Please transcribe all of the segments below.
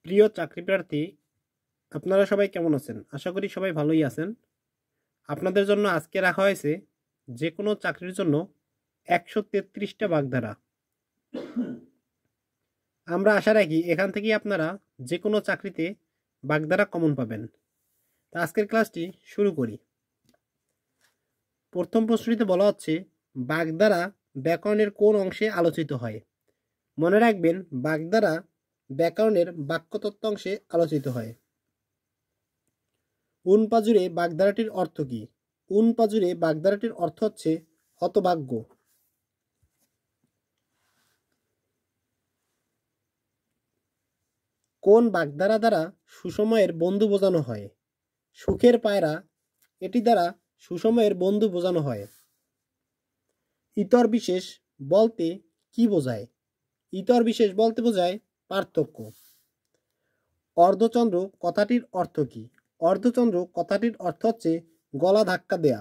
প্রিয় চাকরি প্রার্থী, আপনারা সবাই কেমন আছেন? আশা করি সবাই ভালোই আছেন। আপনাদের জন্য আজকে রাখা হয়েছে যে কোনো চাকরির জন্য 133টা বাগধারা। আমরা আশা রাখি এখান থেকেই আপনারা যে কোনো চাকরিতে বাগধারা কমন পাবেন। তা আজকের ক্লাসটি শুরু করি। প্রথম প্রশ্নটিতে বলা হচ্ছে, বাগধারা ব্যাকরণের কোন অংশে আলোচিত হয়? মনে রাখবেন, বাগধারা ব্যাকরণের বাক্যতত্ত্ব অংশে আলোচিত হয়। উনপাজুরে বাগধারাটির অর্থ কী? উনপাজুরে বাগধারাটির অর্থ হচ্ছে হতভাগ্য। কোন বাগধারা দ্বারা সুসময়ের বন্ধু বোঝানো হয়? সুখের পায়রা, এটি দ্বারা সুসময়ের বন্ধু বোঝানো হয়। ইতর বিশেষ বলতে কি বোঝায়? ইতর বিশেষ বলতে বোঝায় পার্থক্য। অর্ধচন্দ্র কথাটির অর্থ কী? অর্ধচন্দ্র কথাটির অর্থ হচ্ছে গলা ধাক্কা দেয়া।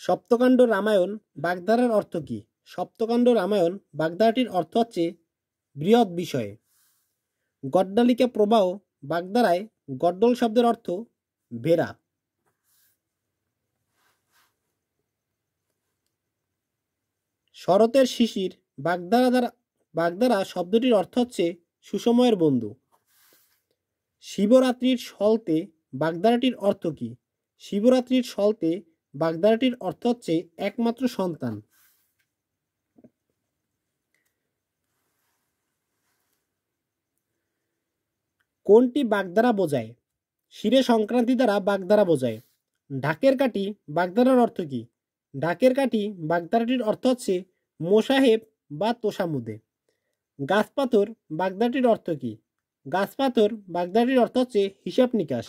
সপ্তকাণ্ড রামায়ণ বাগধারার অর্থ কী? সপ্তকাণ্ড রামায়ণ বাগধারাটির অর্থ হচ্ছে বৃহৎ বিষয়। গড্ডালিকা প্রবাহ বাগধারায় গড্ডল শব্দের অর্থ ভেড়া। শরতের শিশির বাগধারা শব্দটির অর্থ হচ্ছে সুসময়ের বন্ধু। শিবরাত্রির সলতে বাগধারাটির অর্থ কী? শিবরাত্রির সলতে বাগধারাটির অর্থ হচ্ছে একমাত্র সন্তান। কোনটি বাগধারা বোঝায়? শিরে সংক্রান্তি দ্বারা বাগধারা বোঝায়। ঢাকের কাঠি বাগধারার অর্থ কী? ঢাকের কাঠি বাগধারাটির অর্থ হচ্ছে মোসাহেব বা তোষামুদে। গাছপাথর বাগধারাটির অর্থ কী? গাছপাথর বাগধারাটির অর্থ হচ্ছে হিসাব নিকাশ।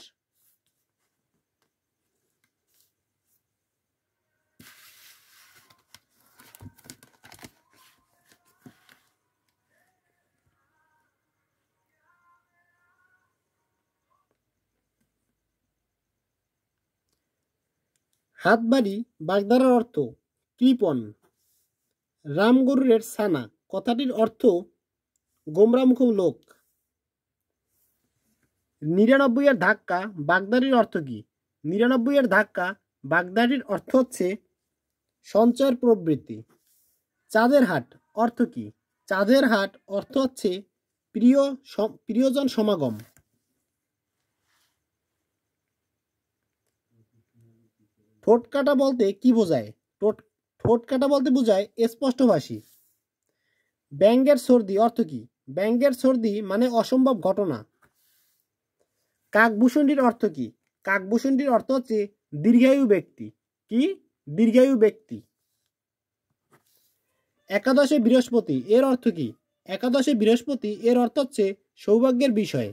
হাতবাড়ি বাগধারার অর্থ কৃপণ। রামগরুরের ছানা কথাটির অর্থ গোমরামুখ লোক। 99-এর ধাক্কা বাগধারাটির অর্থ কী? 99-এর ধাক্কা বাগধারাটির অর্থ হচ্ছে সঞ্চয়ের প্রবৃত্তি। চাঁদের হাট অর্থ কী? চাঁদের হাট অর্থ হচ্ছে প্রিয়জন সমাগম। ঠোঁট কাটা বলতে কি বোঝায়? ঠোঁট কাটা বলতে বোঝায় স্পষ্টভাষী। ব্যাঙের সর্দি অর্থ কী? ব্যাঙের সর্দি মানে অসম্ভব ঘটনা। কাকভূষণটির অর্থ কী? কাকভূষণটির অর্থ হচ্ছে দীর্ঘায়ু ব্যক্তি। কি? দীর্ঘায়ু ব্যক্তি। একাদশে বৃহস্পতি এর অর্থ কী? একাদশে বৃহস্পতি এর অর্থ হচ্ছে সৌভাগ্যের বিষয়।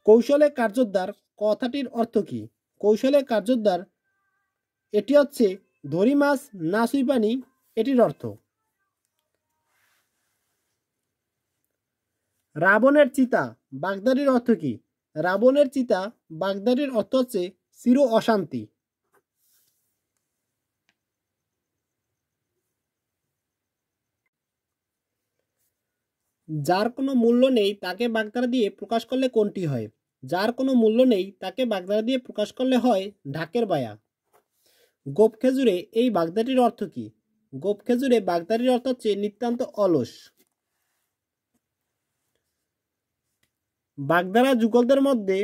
কৌশলে কার্যোদ্ধার কথাটির অর্থ কী? কৌশলে কার্যোদ্ধার এটি হচ্ছে ধরি মাছ না ছুঁই পানি, এটির অর্থ। রাবণের চিতা বাগধারাটির অর্থ কী? রাবণের চিতা বাগধারাটির অর্থ হচ্ছে চির অশান্তি। যার কোনো মূল্য নেই তাকে বাগধারা দিয়ে প্রকাশ করলে কোনটি হয়? যার কোনো মূল্য নেই তাকে বাগধারা দিয়ে প্রকাশ করলে হয় ঢাকের বায়া। গোপ খেজুরে এই বাগধারাটির অর্থ কী? গোপ খেজুরে বাগধারাটির অর্থ হচ্ছে নিতান্ত অলস। বাগধারা যুগলদের মধ্যে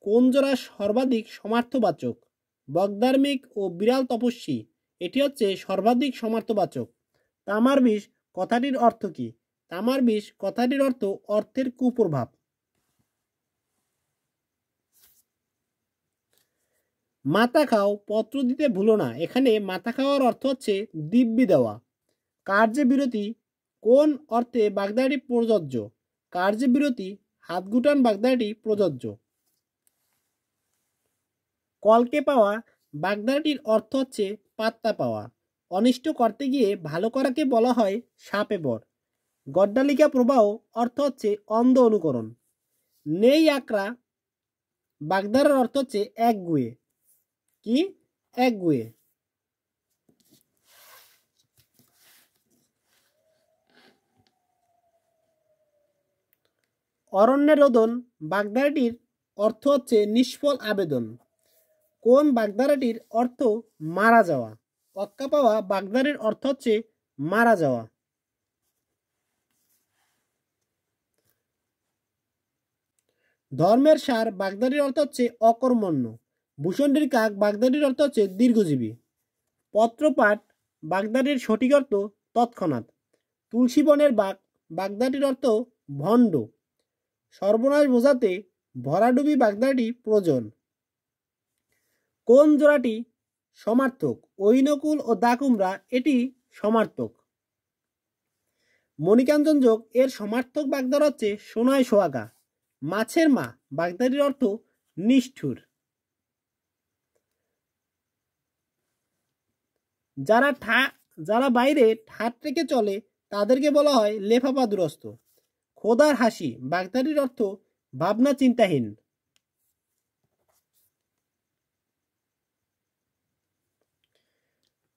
কোন জোড়া সর্বাধিক সমার্থবাচক? বগধার্মিক ও বিড়াল তপস্বী, এটি হচ্ছে সর্বাধিক সমার্থবাচক। তামার বিষ কথাটির অর্থ কী? তামার বিষ কথাটির অর্থ অর্থের কুপ্রভাব। মাথা খাও পত্র দিতে ভুলো না, এখানে মাথা খাওয়ার অর্থ হচ্ছে দিব্যি দেওয়া। কার্যবিরতি কোন অর্থে বাগধারাটি প্রযোজ্য? কার্যবিরতি হাতগুটান বাগধারাটি প্রযোজ্য। কলকে পাওয়া বাগধারাটির অর্থ হচ্ছে পাত্তা পাওয়া। অনিষ্ট করতে গিয়ে ভালো করাকে বলা হয় সাপে বর। গড্ডালিকা প্রবাহ অর্থ হচ্ছে অন্ধ অনুকরণ। নেই আকড়া বাগধারার অর্থ হচ্ছে একগুঁয়ে। কি? একগুঁয়ে। অরণ্যে রোদন বাগধারাটির অর্থ হচ্ছে নিষ্ফল আবেদন। কোন বাগধারাটির অর্থ মারা যাওয়া? অক্কা পাওয়া বাগধারাটির অর্থ হচ্ছে মারা যাওয়া। ধর্মের সার বাগধারাটির অর্থ হচ্ছে অকর্মণ্য। ভূষণ্ডির কাক বাগধারাটির অর্থ হচ্ছে দীর্ঘজীবী। পত্রপাঠ বাগধারাটির সঠিক অর্থ তৎক্ষণাৎ। তুলসী বনের বাঘ বাগধারাটির অর্থ ভণ্ড। সর্বনাশ বোঝাতে ভরাডুবি বাগধারাটি প্রয়োজন। কোন জোড়াটি সমার্থক? ঐনকুল ও দাকুমরা এটি সমার্থক। মণিকাঞ্চন যোগ এর সমার্থক বাগধারা হচ্ছে সোনায় সোহাগা। মাছের মা বাগধারাটির অর্থ নিষ্ঠুর। যারা বাইরে ঠাট রেখে চলে তাদেরকে বলা হয় লেফাফা দুরস্ত। খোদার হাসি বাগধারাটির অর্থ ভাবনা চিন্তাহীন।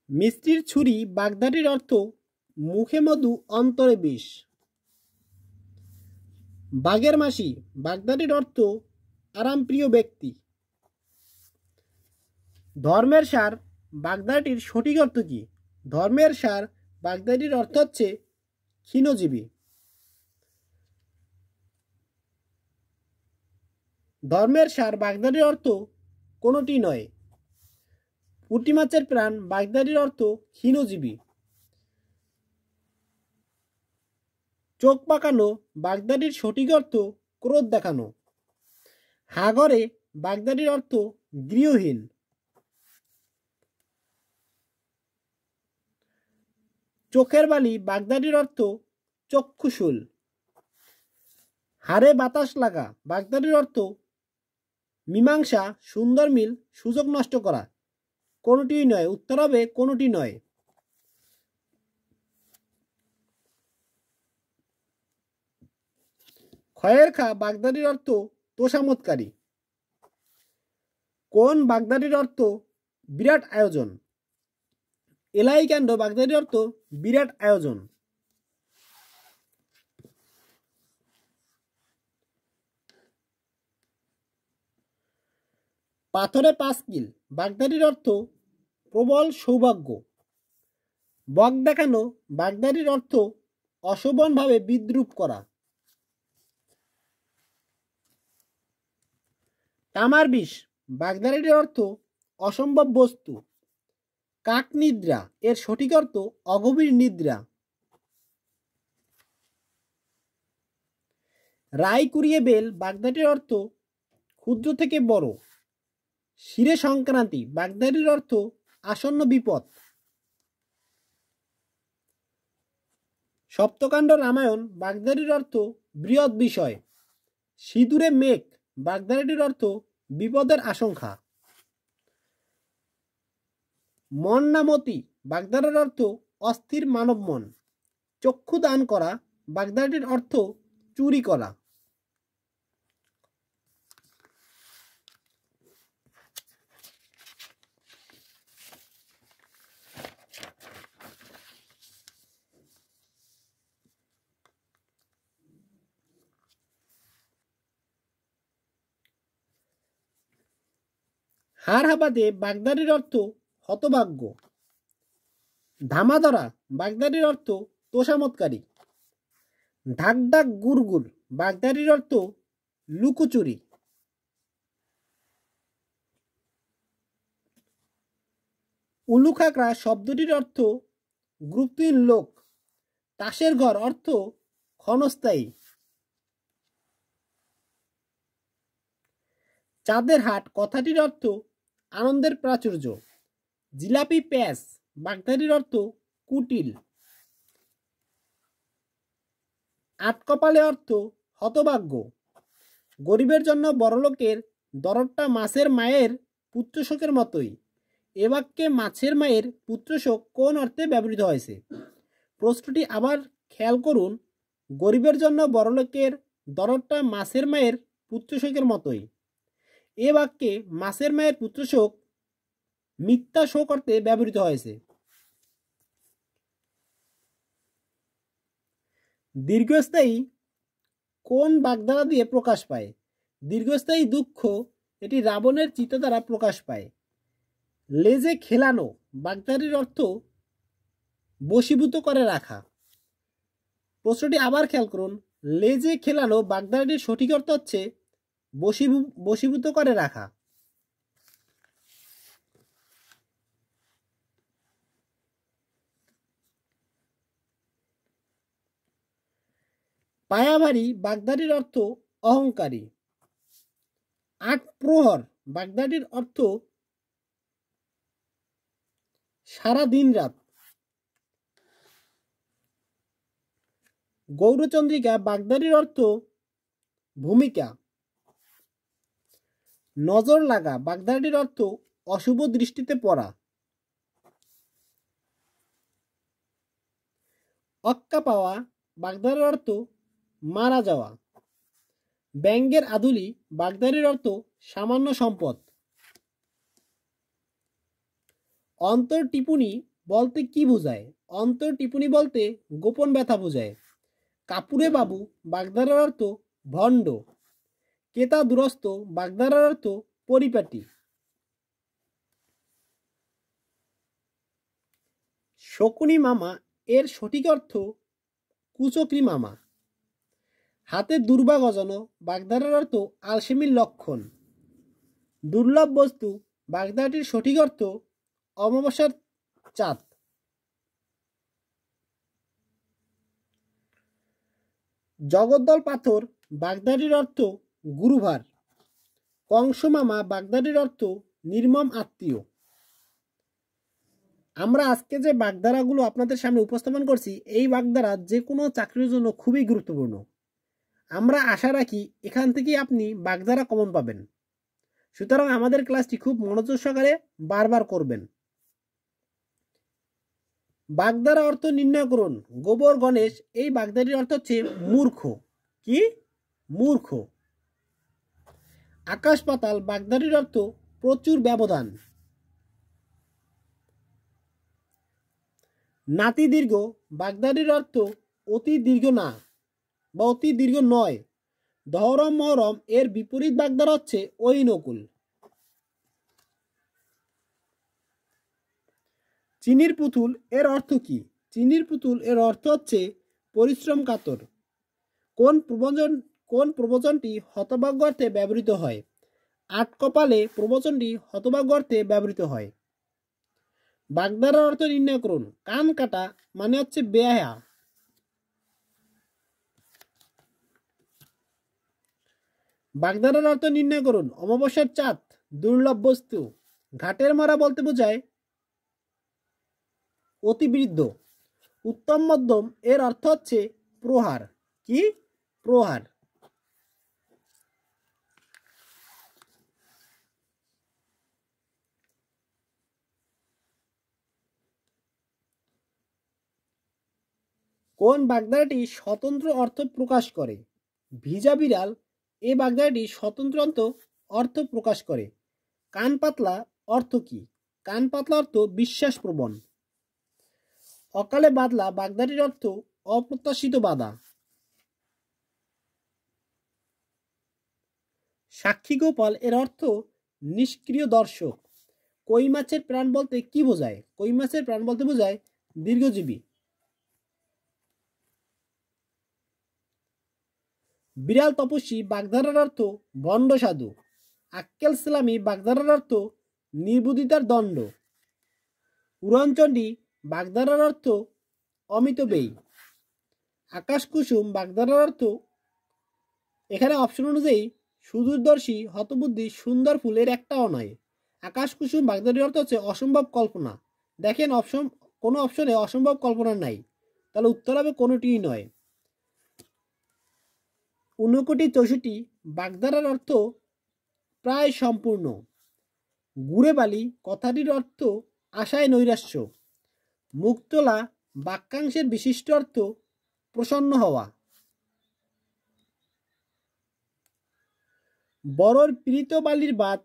মিষ্টির ছুরি বাগধারাটির অর্থ মুখে মধু অন্তরে বিষ। বাঘের মাসি বাগধারাটির অর্থ আরামপ্রিয় ব্যক্তি। ধর্মের সার বাগধারাটির সঠিক অর্থ কি? ধর্মের সার বাগধারাটির অর্থ হচ্ছে ক্ষীণজীবী। ধর্মের সার বাগধারাটির অর্থ কোনোটি নয়। পুঁটি মাছের প্রাণ বাগধারাটির অর্থ ক্ষীণজীবী। চোখ পাকানো বাগধারাটির সঠিক অর্থ ক্রোধ দেখানো। হাগরে বাগধারাটির অর্থ গৃহহীন। চোখের বালি বাগধারাটির অর্থ চক্ষুশূল। হারে বাতাস লাগা বাগধারাটির অর্থ মীমাংসা। সুন্দর মিল সুযোগ নষ্ট করা। কোনোটি নয়, উত্তর হবে কোনোটি নয়। ক্ষয়ের খা বাগধারাটির অর্থ তোষামোদকারী। কোন বাগধারাটির অর্থ বিরাট আয়োজন? এলাই কাণ্ড বাগধারাটির অর্থ বিরাট আয়োজন। পাথরে পাঁচকিল বাগধারাটির অর্থ প্রবল সৌভাগ্য। বক দেখানো বাগধারাটির অর্থ অশোভনভাবে বিদ্রূপ করা। তামার বিষ বাগধারাটির অর্থ অসম্ভব বস্তু। কাক নিদ্রা এর সঠিক অর্থ অগভীর নিদ্রা। রায় কুড়িয়ে বেল বাগধারাটির অর্থ ক্ষুদ্র থেকে বড়। শিরে সংক্রান্তি বাগধারাটির অর্থ আসন্ন বিপদ। সপ্তকাণ্ড রামায়ণ বাগধারাটির অর্থ বৃহৎ বিষয়। সিঁদুরে মেঘ বাগধারাটির অর্থ বিপদের আশঙ্কা। মন নামতি বাগধারার অর্থ অস্থির মানব মন। চক্ষু দান করা বাগধারাটির অর্থ চুরি করা। হার হাবাদে বাগধারাটির অর্থ হতভাগ্য। ধামাধরা বাগধারাটির অর্থ তোষামোদকারী। ঢাক ঢাক গুড়গুড় বাগধারাটির অর্থ লুকোচুরি। উলুখাকড়া শব্দটির অর্থ গ্রুপহীন লোক। তাসের ঘর অর্থ ক্ষণস্থায়ী। চাঁদের হাট কথাটির অর্থ আনন্দের প্রাচুর্য। জিলাপি প্যাঁচ বাগধারাটির অর্থ কুটিল। আটকপালে অর্থ হতভাগ্য। গরিবের জন্য বড়লোকের দরদটা মাছের মায়ের পুত্রশোকের মতোই। এ বাক্যে মাছের মায়ের পুত্রশোক কোন অর্থে ব্যবহৃত হয়েছে? প্রশ্নটি আবার খেয়াল করুন। গরিবের জন্য বড়লোকের দরদটা মাছের মায়ের পুত্রশোকের মতোই। এ বাক্যে মাছের মায়ের পুত্রশোক মিথ্যা শোক অর্থে ব্যবহৃত হয়েছে। দীর্ঘস্থায়ী কোন বাগধারা দিয়ে প্রকাশ পায়? দীর্ঘস্থায়ী দুঃখ এটি রাবণের চিতা দ্বারা প্রকাশ পায়। লেজে খেলানো বাগধারাটির অর্থ বশীভূত করে রাখা। প্রশ্নটি আবার খেয়াল করুন, লেজে খেলানো বাগধারাটির সঠিক অর্থ হচ্ছে বশীভূত করে রাখা। পায়াভারী বাগধাটির অর্থ অহংকারী। আট প্রহর বাগধাটির অর্থ সারা দিন রাত। গৌরচন্দ্রিকা বাগধাটির অর্থ ভূমিকা। নজর লাগা বাগধাটির অর্থ অশুভ দৃষ্টিতে পড়া। অক্কা পাওয়া বাগধাটির অর্থ মারা যাওয়া। ব্যাঙের আদুলি বাগধাটির অর্থ সামান্য সম্পদ। অন্তর টিপুনি বলতে কি বোঝায়? অন্তর টিপুনি বলতে গোপন ব্যথা বোঝায়। কাপুরে বাবু বাগধারার অর্থ ভণ্ড। কেতা দুরস্ত বাগধারার অর্থ পরিপাটি। শকুনি মামা এর সঠিক অর্থ কুচক্রী মামা। হাতে দুর্বা গজানো বাগধারার অর্থ আলসেমির লক্ষণ। দুর্লভ বস্তু বাগধারাটির সঠিক অর্থ অমাবস্যার চাঁদ। জগদ্দল পাথর বাগধাটির অর্থ গুরুভার। কংস মামা বাগধাটির অর্থ নির্মম আত্মীয়। আমরা আজকে যে বাগধারাগুলো আপনাদের সামনে উপস্থাপন করছি, এই বাগধারা যে কোনো চাকরির জন্য খুবই গুরুত্বপূর্ণ। আমরা আশা রাখি এখান থেকে আপনি বাগধারা কমন পাবেন। সুতরাং আমাদের ক্লাসটি খুব মনোযোগ সহকারে বারবার করবেন। বাগধারা অর্থ নির্ণয় করুন। গোবর গণেশ এই বাগধাটির অর্থ হচ্ছে মূর্খ। কি? মূর্খ। আকাশ পাতাল বাগধাটির অর্থ প্রচুর ব্যবধান। নাতি দীর্ঘ বাগধাটির অর্থ অতি দীর্ঘ না বা অতি দীর্ঘ নয়। দহরম মহরম এর বিপরীত বাগধারা হচ্ছে ঐনকুল। চিনির পুতুল এর অর্থ কি? চিনির পুতুল এর অর্থ হচ্ছে পরিশ্রম কাতর। কোন প্রবচনটি হতভাগ্য অর্থে ব্যবহৃত হয়? আট কপালে প্রবচনটি হতভাগ্য অর্থে ব্যবহৃত হয়। বাগধারার অর্থ নির্ণয় করুন। কান কাটা মানে হচ্ছে বেহায়া। বাগধারার অর্থ নির্ণয় করুন। অমাবস্যার চাঁদ দুর্লভ বস্তু। ঘাটের মারা বলতে বোঝায় অতিবৃদ্ধ। উত্তম মধ্যম এর অর্থ হচ্ছে প্রহার। কি? প্রহার। কোন বাগধারাটি স্বতন্ত্র অর্থ প্রকাশ করে? ভিজা বিড়াল এই বাগধারাটি স্বতন্ত্র অর্থ প্রকাশ করে। কান পাতলা অর্থ কি? কান পাতলা অর্থ বিশ্বাসপ্রবণ। অকালে বাদলা বাগধাটির অর্থ অপ্রত্যাশিত বাধা। সাক্ষী গোপাল এর অর্থ নিষ্ক্রিয় দর্শক। কই মাছের প্রাণ বলতে কি বোঝায়? কই মাছের প্রাণ বলতে বোঝায় দীর্ঘজীবী। বিড়াল তপস্বী বাগধারার অর্থ ভণ্ড সাধু। আক্কেল সেলামি বাগধারার অর্থ নির্বুদ্ধিতার দণ্ড। উড়নচণ্ডী বাগধারার অর্থ অমিত ব্যয়ী। আকাশ কুসুম বাগধারার অর্থ, এখানে অপশন অনুযায়ী সুদূরদর্শী, হতবুদ্ধি, সুন্দর ফুলের একটাও নয়। আকাশ কুসুম বাগধাটির অর্থ হচ্ছে অসম্ভব কল্পনা। দেখেন কোনো অপশনে অসম্ভব কল্পনা নাই, তাহলে উত্তর হবে কোনোটিই নয়। 59 বাগধারার অর্থ প্রায় সম্পূর্ণ। গুড়ে বালি কথাটির অর্থ আশায় নৈরাশ্য। মুক্তলা বাক্যাংশের বিশিষ্ট অর্থ প্রসন্ন হওয়া। বড়র পীড়িত বালির বাত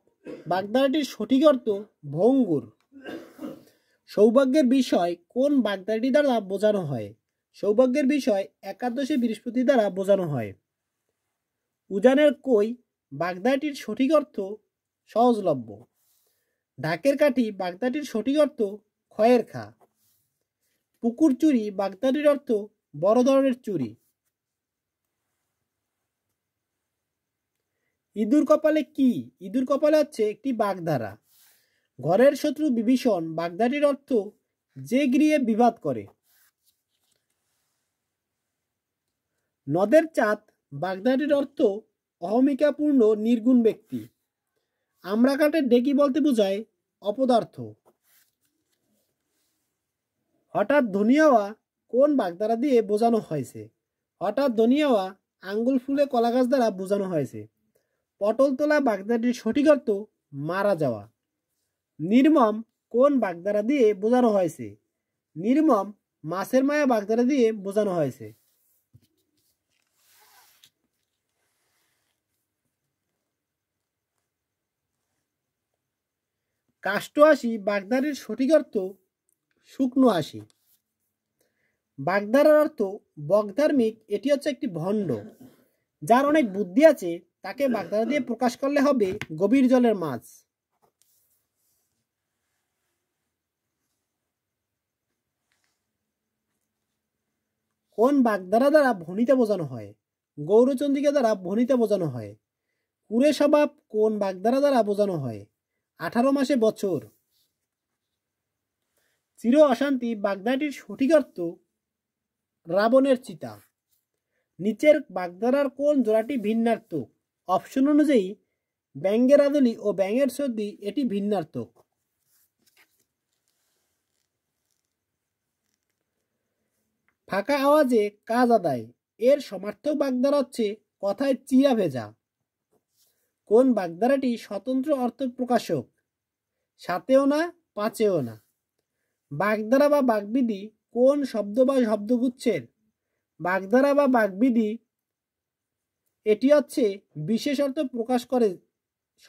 বাগধারাটির সঠিক অর্থ ভঙ্গুর। সৌভাগ্যের বিষয় কোন বাগধারাটি দ্বারা বোঝানো হয়? সৌভাগ্যের বিষয় একাদশী বৃহস্পতি দ্বারা বোঝানো হয়। উজানের কই বাগধারাটির সঠিক অর্থ সহজলভ্য। ঢাকের কাঠি বাগধারাটির সঠিক অর্থ ক্ষয়ের খা। পুকুর চুরি বাগধারাটির অর্থ বড় ধরনের চুরি। ইঁদুর কপালে কি? ইঁদুর কপালে হচ্ছে একটি বাগধারা। ঘরের শত্রু বিভীষণ বাগধারাটির অর্থ যে গৃহে বিবাদ করে। নদের চাঁদ বাগধারাটির অর্থ অহমিকাপূর্ণ নির্গুণ ব্যক্তি। আমরা কাঠের ঢেকি বলতে বোঝায় অপদার্থ। হঠাৎ ধ্বনি হওয়া কোন বাগধারা দিয়ে বোঝানো হয়েছে? হঠাৎ ধ্বনি হওয়া আঙ্গুল ফুলে কলা গাছ দ্বারা বোঝানো হয়েছে। পটল তোলা বাগধারাটির সঠিক অর্থ মারা যাওয়া। নির্মম কোন বাগধারা দিয়ে বোঝানো হয়েছে? নির্মম মাছের মায়া বাগধারা দিয়ে বোঝানো হয়েছে। কাষ্ঠ হাসি বাগধারাটির সঠিক অর্থ শুকনো হাসি। বাগধারার অর্থ বকধার্মিক, এটি হচ্ছে একটি ভণ্ড। যার অনেক বুদ্ধি আছে তাকে বাগধারা দিয়ে প্রকাশ করলে হবে গভীর জলের মাছ। কোন বাগধারা দ্বারা ভণিতা বোঝানো হয়? গৌরচন্দ্রিকা দ্বারা ভণিতা বোঝানো হয়। কুরে স্বভাব কোন বাগধারা দ্বারা বোঝানো হয়? 18 মাসে বছর। চির অশান্তি বাগধারাটির সঠিক অর্থ রাবণের চিতা। নিচের বাগধারার কোন জোড়াটি ভিন্নার্থক? অপশন অনুযায়ী ব্যঙ্গের আদলি ও ব্যঙ্গের সর্দি এটি ভিন্নার্থক। ফাঁকা আওয়াজে কাজ আদায় এর সমার্থক বাগধারা হচ্ছে কথায় চিরা ভেজা। কোন বাগধারাটি স্বতন্ত্র অর্থ প্রকাশক? সাতেও না, পাঁচেও না। বাগধারা বা বাগবিধি কোন শব্দ বা শব্দগুচ্ছের? বাগধারা বা বাগবিধি এটি হচ্ছে বিশেষ অর্থ প্রকাশ করে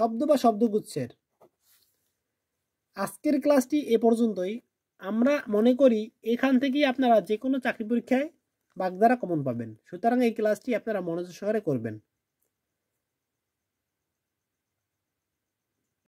শব্দ বা শব্দগুচ্ছের। আজকের ক্লাসটি এ পর্যন্তই। আমরা মনে করি এখান থেকেই আপনারা যে কোনো চাকরি পরীক্ষায় বাগধারা কমন পাবেন। সুতরাং এই ক্লাসটি আপনারা মনোযোগ সহকারে করবেন।